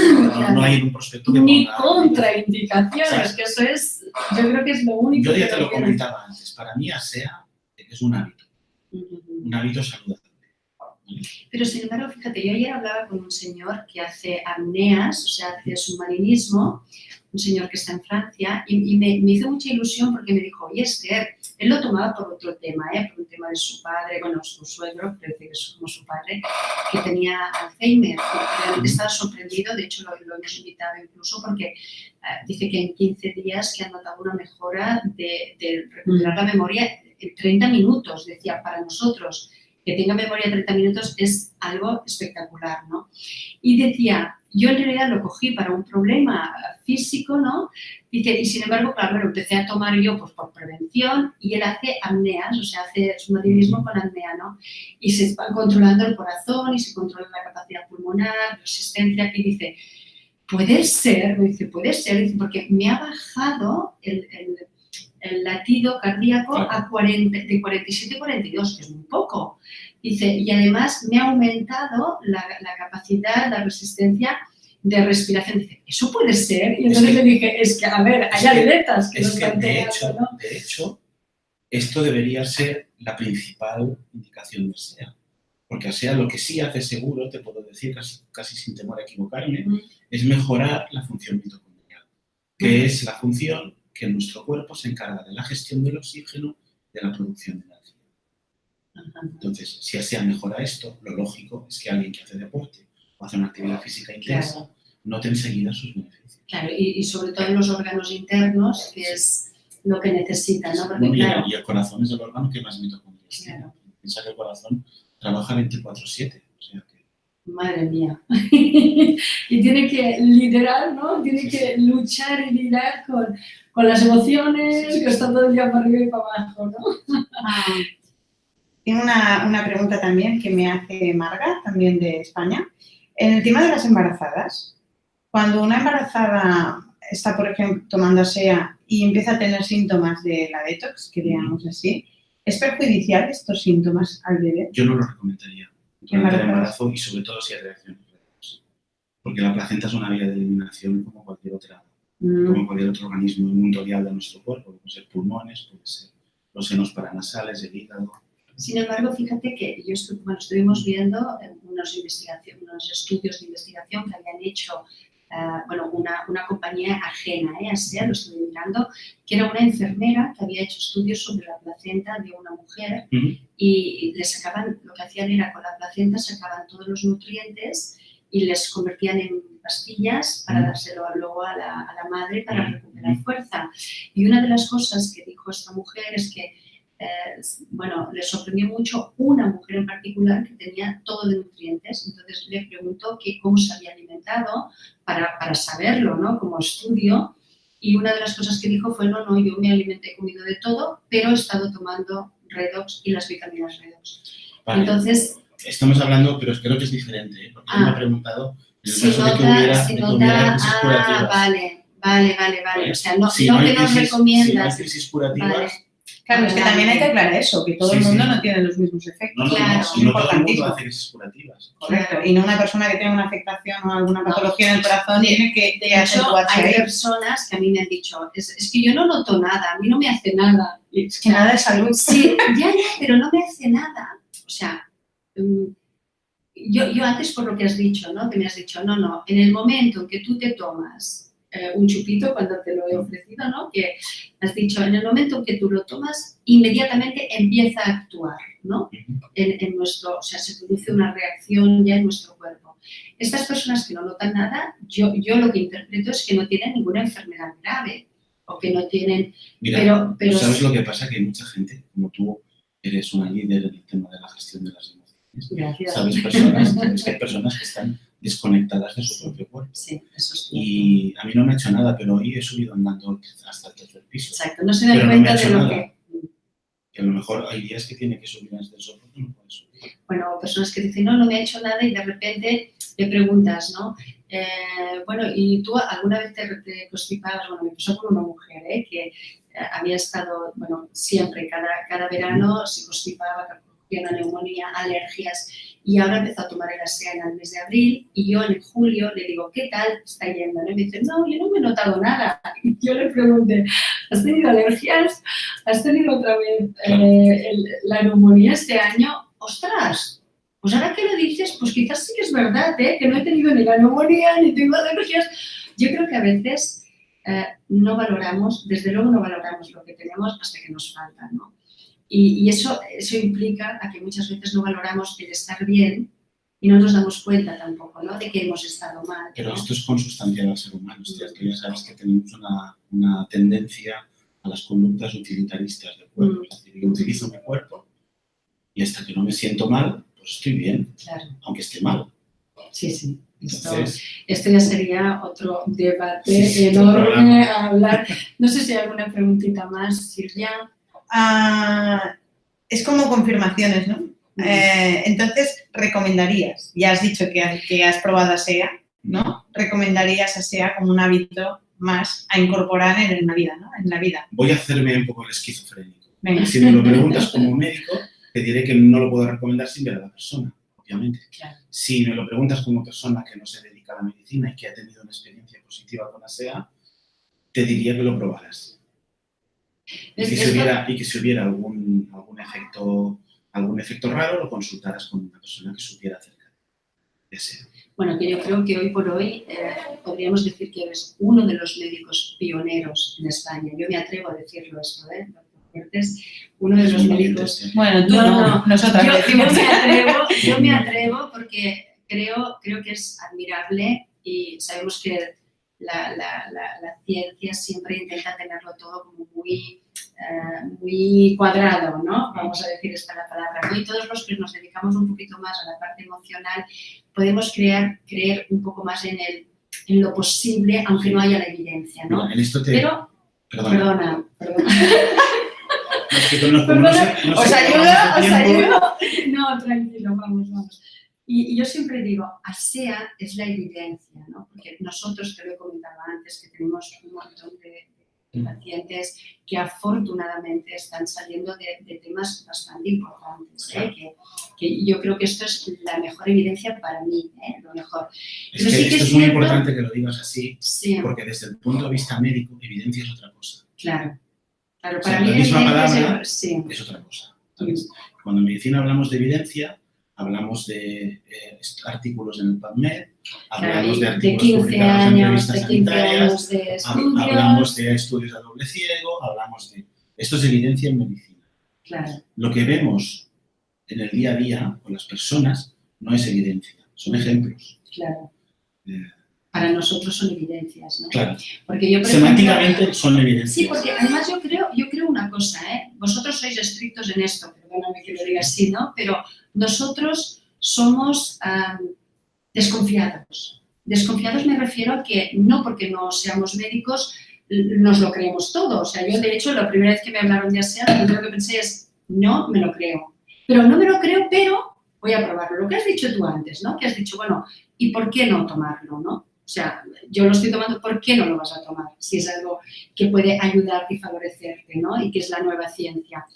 no hay en un prospecto que ni ponga... contraindicaciones, que eso es, yo creo que es lo único. Yo ya te lo comentaba antes, para mí ASEA es un hábito saludable. Pero sin embargo, fíjate, yo ayer hablaba con un señor que hace apneas, o sea, hace submarinismo, un señor que está en Francia, y me hizo mucha ilusión porque me dijo, oye, Esther, él lo tomaba por otro tema, por un tema de su padre, bueno, su suegro, pero que es como su padre, que tenía Alzheimer. Realmente estaba sorprendido, de hecho lo hemos invitado incluso porque dice que en 15 días que han notado una mejora de recuperar la memoria en 30 minutos, decía, para nosotros. Que tenga memoria 30 minutos es algo espectacular, ¿no? Y decía, yo en realidad lo cogí para un problema físico, ¿no? Dice, y sin embargo, claro, lo empecé a tomar yo pues, por prevención y él hace apneas, o sea, hace submarinismo con apnea, ¿no? Y se va controlando el corazón y se controla la capacidad pulmonar, resistencia, y dice, puede ser, dice, porque me ha bajado el latido cardíaco a 47 a 42, que es muy poco. Dice, y además me ha aumentado la capacidad, la resistencia de respiración. Dice, ¿eso puede ser? Y entonces le dije, es que, a ver, hay atletas que no están tomando, ¿no? De hecho, esto debería ser la principal indicación de ASEA. Porque ASEA lo que sí hace seguro, te puedo decir casi sin temor a equivocarme, es mejorar la función mitocondrial, que es la función que nuestro cuerpo se encarga de la gestión del oxígeno y de la producción de energía. Entonces, si ASEA mejora esto, lo lógico es que alguien que hace deporte o hace una actividad física intensa note enseguida sus beneficios. Claro, y sobre todo en los órganos internos, que es lo que necesitan, ¿no? Porque, y el corazón es el órgano que más mitocondrias tiene. Piensa que el corazón trabaja 24/7, o sea que Madre mía. Y tiene que liderar, ¿no? Tiene que luchar y lidiar con las emociones, que está todo el día para arriba y para abajo, ¿no? Tengo una pregunta también que me hace Marga, también de España. En el tema de las embarazadas, cuando una embarazada está, por ejemplo, tomando ASEA y empieza a tener síntomas de la detox, que digamos así, ¿es perjudicial estos síntomas al bebé? Yo no lo recomendaría durante el embarazo y sobre todo si hay reacciones reactivas. Porque la placenta es una vía de eliminación como cualquier otra, como cualquier otro organismo inmuntorial de nuestro cuerpo. Puede ser pulmones, puede ser los senos paranasales, el hígado. Sin embargo, fíjate que estuvimos viendo unos estudios de investigación que habían hecho una compañía ajena a SEA, lo estuve mirando, que era una enfermera que había hecho estudios sobre la placenta de una mujer y le sacaban, lo que hacían era con la placenta sacaban todos los nutrientes y les convertían en pastillas para dárselo luego a la madre para recuperar fuerza. Y una de las cosas que dijo esta mujer es que le sorprendió mucho una mujer en particular que tenía todo de nutrientes. Entonces le preguntó cómo se había alimentado para saberlo, ¿no? Como estudio. Y una de las cosas que dijo fue, no, yo me alimenté, he comido de todo, pero he estado tomando Redox y las vitaminas Redox. Vale. Entonces... Estamos hablando, pero creo que es diferente, ¿eh? Porque me ha preguntado en el caso de que hubiera crisis curativas. Vale. O sea, no que nos recomiendas. Si no hay crisis curativas... Vale. Claro, es que también hay que aclarar eso, que todo el mundo no tiene los mismos efectos. Claro. No todo el mundo hace crisis curativas. Correcto. Y no una persona que tenga una afectación o alguna patología en el corazón tiene que acentuarse. Hay personas que a mí me han dicho, es que yo no noto nada, a mí no me hace nada. Es que nada de salud. Sí, ya, pero no me hace nada. O sea, yo antes por lo que has dicho, ¿no? Que me has dicho, no, en el momento en que tú te tomas un chupito, cuando te lo he ofrecido, ¿no? Que has dicho, en el momento en que tú lo tomas, inmediatamente empieza a actuar, ¿no? O sea, se produce una reacción ya en nuestro cuerpo. Estas personas que no notan nada, yo lo que interpreto es que no tienen ninguna enfermedad grave o que no tienen... Mira, pero ¿sabes lo que pasa? Que hay mucha gente, como tú eres una líder en el tema de la gestión de las emociones. Gracias. ¿Sabes? Que hay personas que están desconectadas de su propio cuerpo. Sí, eso es cierto. Y a mí no me ha hecho nada, pero hoy he subido andando hasta el tercer piso. Exacto, no se dan cuenta de lo que a lo mejor hay días que tiene que subir en este soporte y no puede subir. Bueno, personas que dicen, no me ha hecho nada y de repente le preguntas, ¿no? ¿Y tú alguna vez te constipabas? Bueno, me pasó con una mujer, que había estado, siempre, cada verano se constipaba, tenía una neumonía, alergias, y ahora empezó a tomar el ASEA en el mes de abril, y yo en julio le digo, ¿qué tal está yendo? Y me dice, no, yo no me he notado nada. Y yo le pregunté, ¿has tenido alergias? ¿Has tenido otra vez la neumonía este año? ¡Ostras! Pues ahora que lo dices, pues quizás sí que es verdad, que no he tenido ni la neumonía, ni tengo alergias. Yo creo que a veces no valoramos, desde luego no valoramos lo que tenemos hasta que nos falta, ¿no? Y eso implica a que muchas veces no valoramos el estar bien y no nos damos cuenta tampoco, ¿no? De que hemos estado mal. Pero esto es consustancial al ser humano. Tú ya sabes que tenemos una tendencia a las conductas utilitaristas del cuerpo. Es decir, yo utilizo mi cuerpo y hasta que no me siento mal, pues estoy bien, claro, aunque esté mal. Sí. Entonces, esto ya sería otro debate enorme a hablar. No sé si hay alguna preguntita más, Silvia. Es como confirmaciones, ¿no? Entonces, recomendarías, ya has dicho que has probado ASEA, ¿no? Recomendarías ASEA como un hábito más a incorporar en la vida, ¿no? En la vida. Voy a hacerme un poco el esquizofrénico. Venga. Si me lo preguntas como médico, te diré que no lo puedo recomendar sin ver a la persona, obviamente. Claro. Si me lo preguntas como persona que no se dedica a la medicina y que ha tenido una experiencia positiva con ASEA, te diría que lo probaras. Y que si hubiera algún efecto raro, lo consultaras con una persona que supiera acerca de ASEA. Bueno, que yo creo que hoy por hoy podríamos decir que eres uno de los médicos pioneros en España. Yo me atrevo a decirlo esto, Es uno de los médicos... Bueno, tú no, nosotras yo me atrevo porque creo que es admirable y sabemos que la ciencia siempre intenta tenerlo todo como muy cuadrado, ¿no? Vamos a decir esta la palabra, ¿no? Y todos los que nos dedicamos un poquito más a la parte emocional, podemos creer un poco más en lo posible, aunque no haya la evidencia, ¿no? Mira, en esto Pero, perdona. Es que ¿Os ayudo? No, tranquilo, vamos. Y yo siempre digo, ASEA es la evidencia, ¿no? Porque nosotros, te lo he comentado antes, que tenemos un montón de pacientes que afortunadamente están saliendo de temas bastante importantes, ¿eh? Que yo creo que esto es la mejor evidencia para mí, lo mejor. Es que esto es muy importante que lo digas así, sí, porque desde el punto de vista médico, evidencia es otra cosa. Claro, para o sea, mí la misma palabra sí, es otra cosa. ¿Sabes? Cuando en medicina hablamos de evidencia, hablamos de artículos en el PubMed, hablamos de artículos publicados en revistas sanitarias, hablamos de estudios a doble ciego, hablamos de... Esto es evidencia en medicina. Claro. Lo que vemos en el día a día con las personas no es evidencia, son ejemplos. Claro. Para nosotros son evidencias, ¿no? Claro. Porque yo, semánticamente son evidencias. Sí, porque además yo creo una cosa, vosotros sois estrictos en esto, perdóname que lo diga así, ¿no? Pero nosotros somos desconfiados. Desconfiados me refiero a que no porque no seamos médicos nos lo creemos todo. O sea, yo de hecho la primera vez que me hablaron de ASEA, lo primero que pensé es, no me lo creo. Pero no me lo creo, pero voy a probarlo. Lo que has dicho tú antes, ¿no? Que has dicho, bueno, ¿y por qué no tomarlo, no? O sea, yo lo estoy tomando, ¿por qué no lo vas a tomar? Si es algo que puede ayudarte y favorecerte, ¿no? Y que es la nueva ciencia.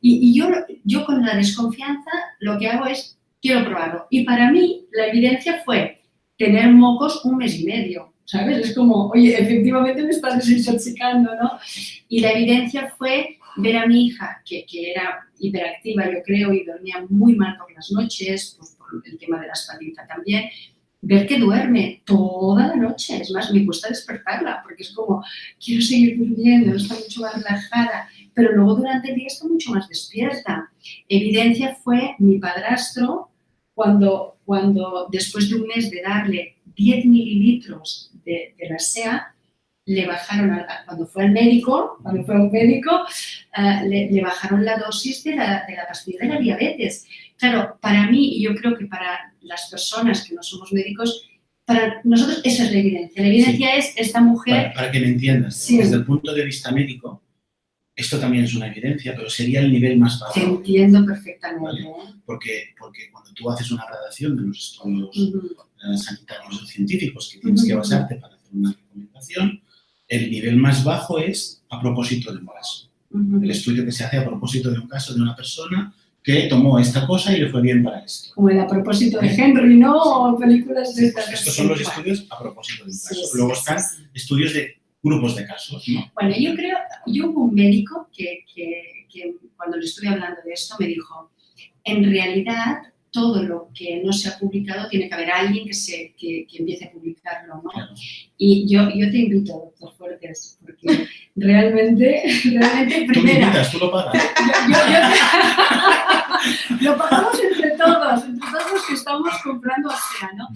Y yo con la desconfianza lo que hago es, quiero probarlo. Y para mí la evidencia fue tener mocos 1 mes y medio, ¿sabes? Es como, oye, efectivamente me estás desintoxicando, ¿no? Y la evidencia fue ver a mi hija, que era hiperactiva, yo creo, y dormía muy mal por las noches, pues por el tema de la espaldita también, ver que duerme toda la noche. Es más, me cuesta despertarla porque es como, quiero seguir durmiendo, está mucho más relajada, pero luego durante el día está mucho más despierta. Evidencia fue mi padrastro cuando después de 1 mes de darle 10 mililitros de la ASEA, le bajaron, cuando fue al médico, le bajaron la dosis de la pastilla de la diabetes. Claro, para mí, y yo creo que para las personas que no somos médicos, para nosotros esa es la evidencia. La evidencia sí. Es esta mujer... Para que me entiendas, sí. Desde el punto de vista médico, esto también es una evidencia, pero sería el nivel más bajo. Te entiendo perfectamente. ¿Vale? Porque cuando tú haces una gradación de los estudios sanitarios o científicos que tienes que basarte para hacer una recomendación, el nivel más bajo es a propósito de un caso. El estudio que se hace a propósito de un caso de una persona que tomó esta cosa y le fue bien para esto. Como el a propósito de Henry, ¿no? O películas de estas. Estos son los estudios a propósito de un caso. Luego están estudios de grupos de casos, ¿no? Bueno, yo hubo un médico que cuando le estuve hablando de esto me dijo, en realidad todo lo que no se ha publicado tiene que haber alguien que empiece a publicarlo, ¿no? Claro. Y yo te invito, doctor Fuertes, porque realmente primero... Tú me invitas, tú lo pagas. Lo pagamos entre todos los que estamos comprando ASEA, ¿no?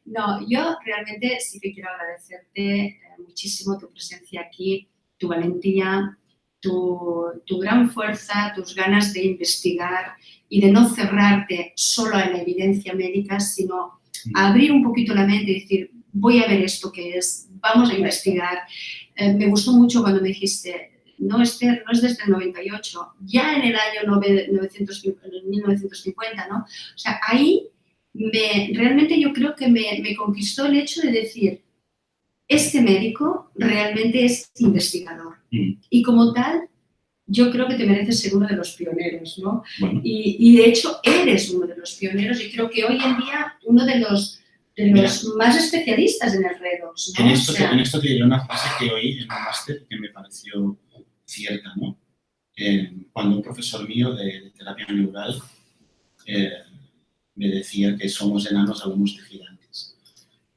No, yo realmente sí que quiero agradecerte muchísimo tu presencia aquí, tu valentía, tu gran fuerza, tus ganas de investigar y de no cerrarte solo a la evidencia médica, sino a abrir un poquito la mente y decir, voy a ver esto que es, vamos a investigar. Me gustó mucho cuando me dijiste, no, Esther, no es desde el 98, ya en el año 1950, ¿no? O sea, ahí realmente yo creo que me conquistó el hecho de decir, este médico realmente es investigador. Y como tal, yo creo que te mereces ser uno de los pioneros, ¿no? Bueno. Y de hecho, eres uno de los pioneros y creo que hoy en día uno de los más especialistas en el redox, ¿no? En esto te diré una frase que oí en un máster que me pareció cierta, ¿no? Cuando un profesor mío de terapia neural me decía que somos enanos, hablamos de gigantes.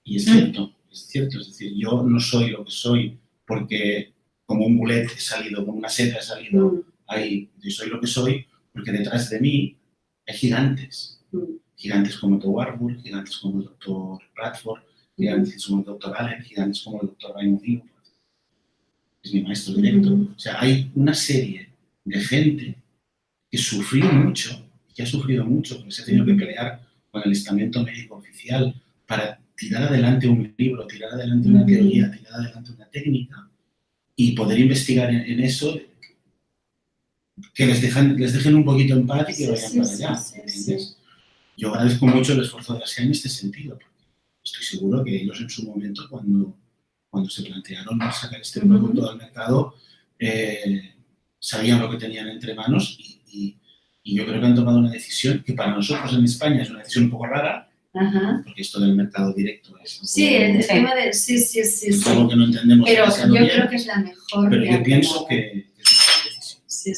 Y es cierto, es decir, yo no soy lo que soy porque como un bulet he salido, como una seta he salido ahí, yo soy lo que soy porque detrás de mí hay gigantes. Gigantes como el Dr. Warburg, gigantes como el Dr. Bradford, gigantes como el Dr. Allen, gigantes como el Dr. Raymond Newport. Es mi maestro directo. O sea, hay una serie de gente que sufrió mucho, que ha sufrido mucho, porque se ha tenido que pelear con el estamento médico oficial para tirar adelante un libro, tirar adelante una teoría, tirar adelante una técnica y poder investigar en eso, que les dejen un poquito en paz y que vayan para allá, ¿entiendes? Yo agradezco mucho el esfuerzo de ASEA en este sentido, porque estoy seguro que ellos en su momento, cuando se plantearon sacar este producto al mercado, sabían lo que tenían entre manos y yo creo que han tomado una decisión que para nosotros en España es una decisión un poco rara, porque esto del mercado directo es el tema de... es algo que no entendemos. Pero yo bien, creo que es la mejor. pero yo pienso que es una buena decisión. Sí.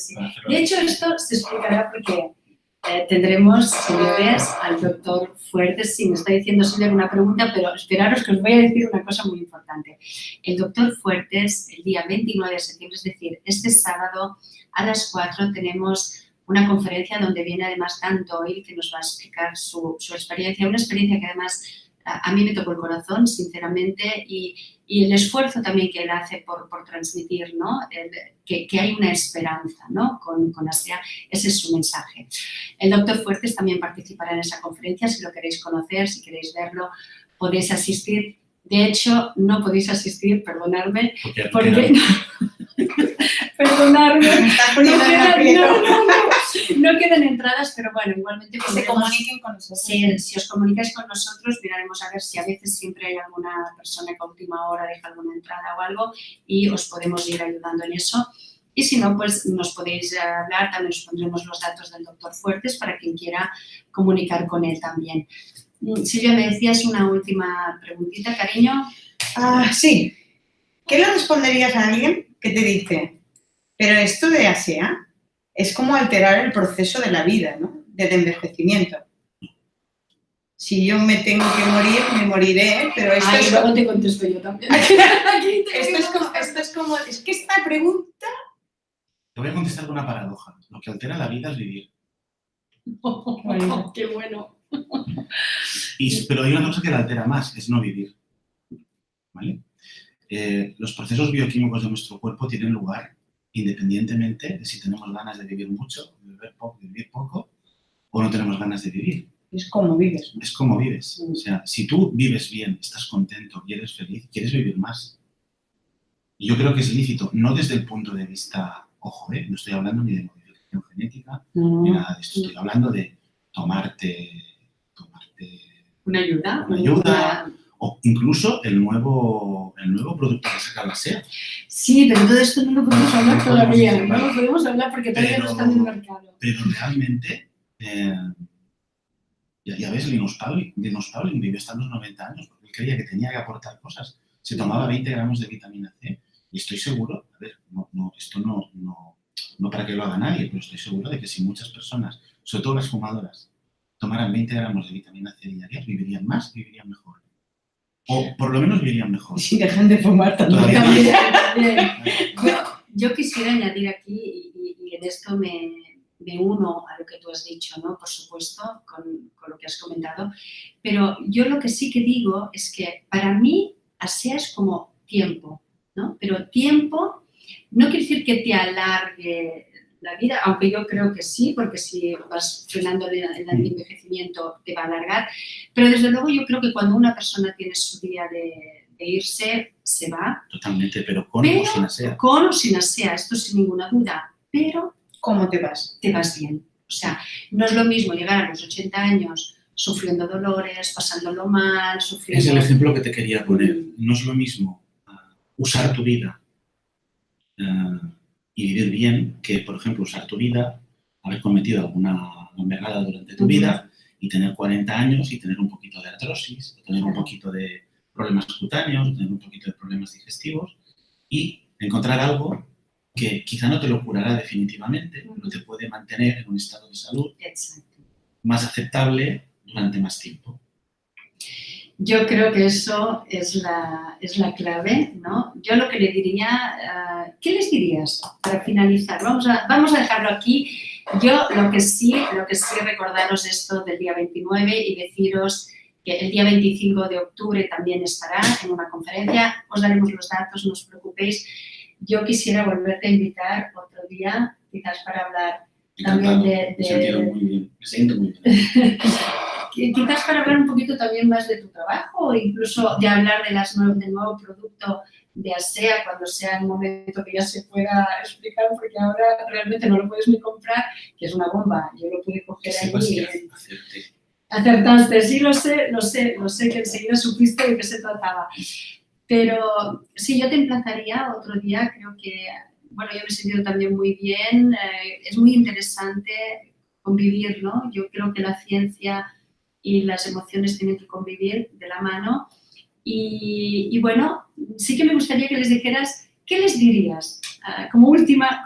De hecho, esto se explicará porque tendremos, señores, al doctor Fuertes. Sí, me está diciendo Silvia una pregunta, pero esperaros que os voy a decir una cosa muy importante. El doctor Fuertes, el día 29 de septiembre, es decir, este sábado a las 4 tenemos una conferencia donde viene además Dan Doyle, que nos va a explicar su experiencia, una experiencia que además a mí me tocó el corazón, sinceramente, y el esfuerzo también que él hace por transmitir, ¿no? Que hay una esperanza, ¿no? Con ASEA, ese es su mensaje. El doctor Fuertes también participará en esa conferencia, si lo queréis conocer, si queréis verlo, podéis asistir. De hecho, no podéis asistir, perdonadme, porque... Perdonadme, no quedan entradas, pero bueno, igualmente que se comuniquen con nosotros. Si os comunicáis con nosotros, miraremos a ver si a veces siempre hay alguna persona que a última hora deja alguna entrada o algo y os podemos ir ayudando en eso. Y si no, pues nos podéis hablar, también os pondremos los datos del doctor Fuertes para quien quiera comunicar con él también. Silvia, me decías una última preguntita, cariño. Sí. ¿Qué le responderías a alguien que te dice, pero esto de ASEA es como alterar el proceso de la vida, ¿no? Del envejecimiento? Si yo me tengo que morir, me moriré, pero esto es... luego te contesto yo también. Esto es como... Es que esta pregunta... Te voy a contestar con una paradoja. Lo que altera la vida es vivir. ¡Qué bueno! Pero hay una cosa que la altera más, es no vivir. ¿Vale? Los procesos bioquímicos de nuestro cuerpo tienen lugar independientemente de si tenemos ganas de vivir mucho, de vivir poco, o no tenemos ganas de vivir. Es como vives. Es como vives. O sea, si tú vives bien, estás contento y eres feliz, quieres vivir más. Y yo creo que es lícito, no desde el punto de vista, ojo, no estoy hablando ni de modificación genética, ni nada de esto. Estoy hablando de tomarte una ayuda. O incluso el nuevo producto que saca la ASEA. Sí, pero todo esto no lo podemos hablar todavía. No lo podemos hablar porque todavía no está en el mercado. Pero realmente, ya ves, Linus Pauling vivió hasta los 90 años porque él creía que tenía que aportar cosas. Se tomaba 20 gramos de vitamina C y estoy seguro, esto no para que lo haga nadie, pero estoy seguro de que si muchas personas, sobre todo las fumadoras, tomaran 20 gramos de vitamina C diarias, vivirían más, vivirían mejor. O por lo menos vivirían mejor. Si dejan de fumar también. Yo quisiera añadir aquí, y en esto me uno a lo que tú has dicho, ¿no? Por supuesto, con lo que has comentado, pero yo lo que sí que digo es que para mí ASEA es como tiempo, ¿no? Pero tiempo no quiere decir que te alargue la vida, aunque yo creo que sí, porque si vas frenando el antienvejecimiento te va a alargar, pero desde luego yo creo que cuando una persona tiene su día de irse, se va. Totalmente, pero o sin ASEA. Con o sin ASEA, esto sin ninguna duda, pero... ¿Cómo te vas? Te vas bien. O sea, no es lo mismo llegar a los 80 años sufriendo dolores, pasándolo mal, sufriendo... Es el ejemplo que te quería poner. No es lo mismo usar tu vida y vivir bien que, por ejemplo, usar tu vida, haber cometido alguna embargada durante tu vida y tener 40 años y tener un poquito de artrosis, tener un poquito de problemas cutáneos, tener un poquito de problemas digestivos y encontrar algo que quizá no te lo curará definitivamente, pero te puede mantener en un estado de salud más aceptable durante más tiempo. Yo creo que eso es la clave, ¿no? Yo lo que le diría, ¿qué les dirías para finalizar? Vamos a dejarlo aquí. Yo lo que sí recordaros esto del día 29 y deciros que el día 25 de octubre también estará en una conferencia. Os daremos los datos, no os preocupéis. Yo quisiera volverte a invitar otro día, quizás para hablar también de... Me siento muy bien. quizás para hablar un poquito también más de tu trabajo o incluso de hablar del nuevo producto de ASEA cuando sea el momento que ya se pueda explicar, porque ahora realmente no lo puedes ni comprar, que es una bomba. Yo lo pude coger allí. Acertaste, sí, lo sé, que enseguida supiste de qué se trataba. Pero sí, yo te emplazaría otro día, creo que, bueno, yo me he sentido también muy bien, es muy interesante convivir, ¿no? Yo creo que la ciencia y las emociones tienen que convivir de la mano. Y bueno, sí que me gustaría que les dijeras, ¿qué les dirías como última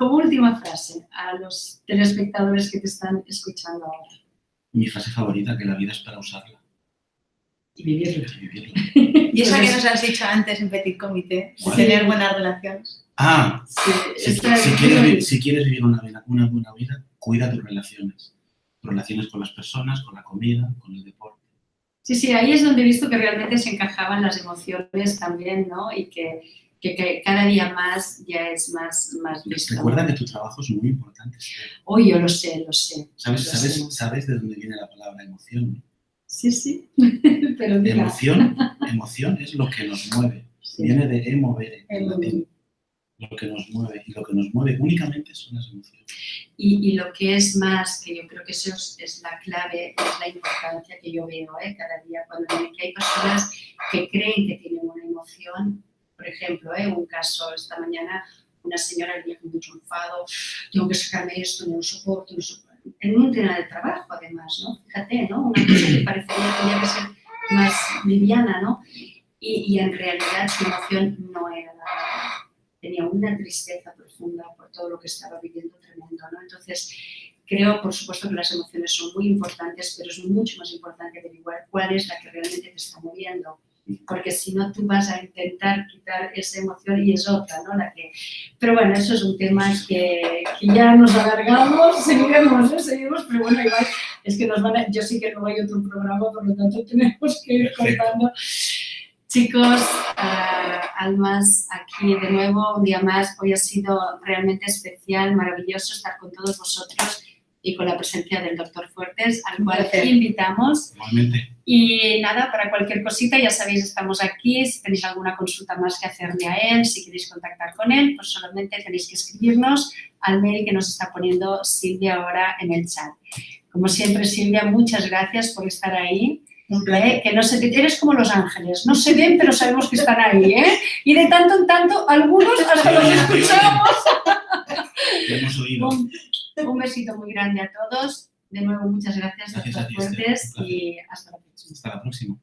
frase a los telespectadores que te están escuchando ahora? Mi frase favorita, que la vida es para usarla. Y vivirla. Y esa que nos has dicho antes en Petit Comité, Sí. tener buenas relaciones. Sí, si quieres vivir una buena vida, cuida tus relaciones. Tus relaciones con las personas, con la comida, con el deporte. Sí, ahí es donde he visto que realmente se encajaban las emociones también, ¿no? Y que cada día más ya es más visto. Recuerda que tu trabajo es muy importante. Hoy yo lo sé. ¿Sabes de dónde viene la palabra emoción? Sí, pero mira. Emoción es lo que nos mueve. Sí. Viene de emovere, en latín. Lo que nos mueve. Y lo que nos mueve únicamente son las emociones. Y lo que es más, que yo creo que eso es la clave, es la importancia que yo veo cada día. Cuando hay personas que creen que tienen una emoción, por ejemplo, un caso esta mañana, una señora venía con mucho enfado, tengo que sacarme esto, no lo soporto. En un tema de trabajo, además, ¿no? Fíjate, ¿no? Una cosa que parecería que tenía que ser más liviana, ¿no? Y en realidad su emoción no era nada. Tenía una tristeza profunda por todo lo que estaba viviendo tremendo, ¿no? Entonces, creo, por supuesto, que las emociones son muy importantes, pero es mucho más importante averiguar cuál es la que realmente te está moviendo. Porque si no, tú vas a intentar quitar esa emoción y es otra, ¿no? Pero bueno, eso es un tema que ya nos alargamos, seguimos, pero bueno, igual es que yo sí que luego hay otro programa, por lo tanto tenemos que ir contando. Chicos, almas, aquí de nuevo, un día más. Hoy ha sido realmente especial, maravilloso estar con todos vosotros y con la presencia del Dr. Fuertes, al cual invitamos. Igualmente. Y nada, para cualquier cosita, ya sabéis, estamos aquí. Si tenéis alguna consulta más que hacerle a él, si queréis contactar con él, pues solamente tenéis que escribirnos al mail que nos está poniendo Silvia ahora en el chat. Como siempre, Silvia, muchas gracias por estar ahí. Que no se eres como los ángeles, no se ven, pero sabemos que están ahí, ¿eh? Y de tanto en tanto, algunos hasta los escuchamos. Hemos oído. Un besito muy grande a todos. De nuevo, muchas gracias, Dr. Fuertes, y hasta la próxima. Hasta la próxima.